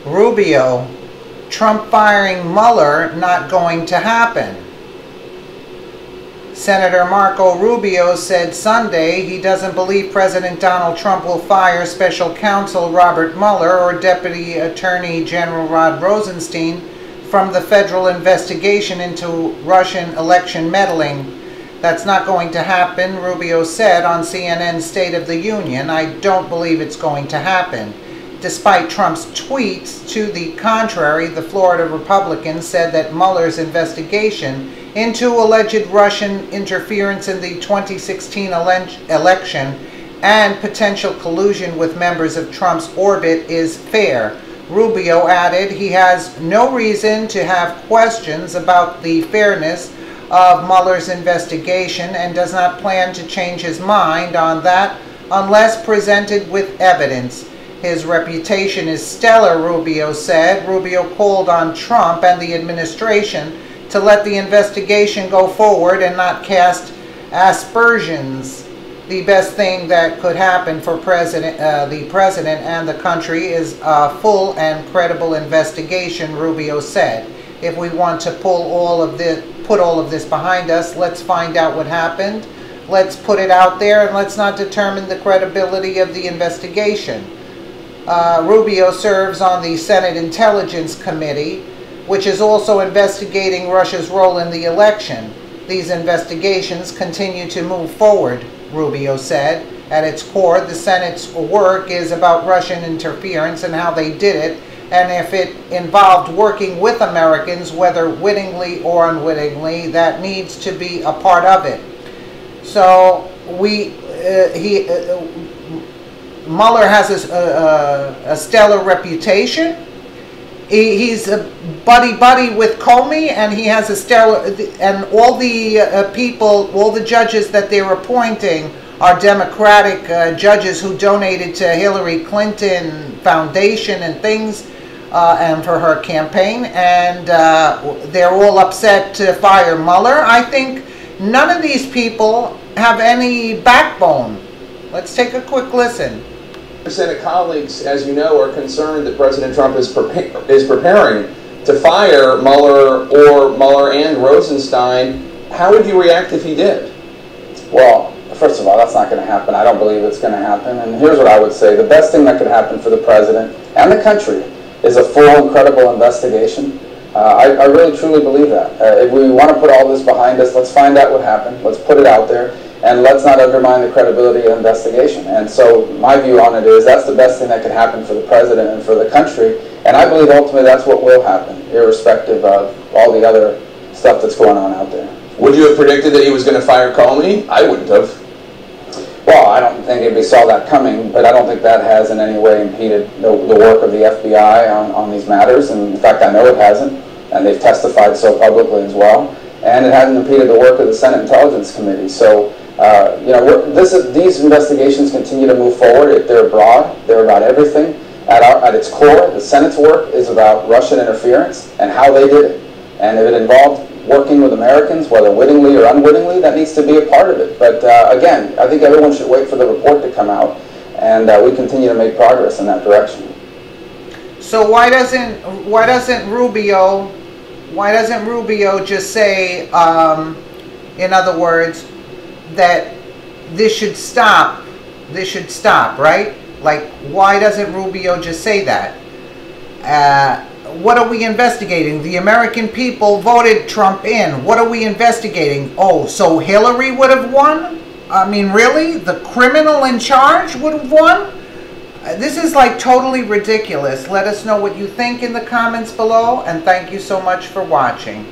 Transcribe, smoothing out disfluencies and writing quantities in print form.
Rubio, Trump firing Mueller not going to happen. Senator Marco Rubio said Sunday he doesn't believe President Donald Trump will fire Special Counsel Robert Mueller or Deputy Attorney General Rod Rosenstein from the federal investigation into Russian election meddling. That's not going to happen, Rubio said on CNN's State of the Union. I don't believe it's going to happen. Despite Trump's tweets to the contrary, the Florida Republican said that Mueller's investigation into alleged Russian interference in the 2016 election and potential collusion with members of Trump's orbit is fair. Rubio added he has no reason to have questions about the fairness of Mueller's investigation and does not plan to change his mind on that unless presented with evidence. His reputation is stellar, Rubio said. Rubio called on Trump and the administration to let the investigation go forward and not cast aspersions. The best thing that could happen for the president and the country is a full and credible investigation, Rubio said. If we want to put all of this behind us, let's find out what happened. Let's put it out there and let's not determine the credibility of the investigation. Rubio serves on the Senate Intelligence Committee, which is also investigating Russia's role in the election. These investigations continue to move forward, Rubio said. At its core, the Senate's work is about Russian interference and how they did it, and if it involved working with Americans, whether wittingly or unwittingly, that needs to be a part of it. So Mueller has a stellar reputation. He's a buddy with Comey, and he has a stellar, and all the people, all the judges that they're appointing are Democratic judges who donated to Hillary Clinton Foundation and things, and for her campaign, and they're all upset to fire Mueller. I think none of these people have any backbone. Let's take a quick listen. Senate colleagues, as you know, are concerned that President Trump is preparing to fire Mueller and Rosenstein. How would you react if he did? Well, first of all, that's not going to happen. I don't believe it's going to happen. And here's what I would say. The best thing that could happen for the president and the country is a full and credible investigation. I really truly believe that. If we want to put all this behind us, let's find out what happened. Let's put it out there. And let's not undermine the credibility of the investigation. And so my view on it is that's the best thing that could happen for the president and for the country. And I believe ultimately that's what will happen, irrespective of all the other stuff that's going on out there. Would you have predicted that he was going to fire Comey? I wouldn't have. Well, I don't think anybody saw that coming, but I don't think that has in any way impeded the work of the FBI on these matters. And in fact, I know it hasn't. And they've testified so publicly as well. And it hasn't impeded the work of the Senate Intelligence Committee. So these investigations continue to move forward. They're broad. They're about everything. At its core, the Senate's work is about Russian interference and how they did it. And if it involved working with Americans, whether wittingly or unwittingly, that needs to be a part of it. But again, I think everyone should wait for the report to come out, and we continue to make progress in that direction. So why doesn't Rubio just say, in other words, that this should stop, right? Like, why doesn't Rubio just say that? What are we investigating? The American people voted Trump in. What are we investigating? Oh, so Hillary would have won? I mean, really? The criminal in charge would have won? This is like totally ridiculous. Let us know what you think in the comments below, and thank you so much for watching.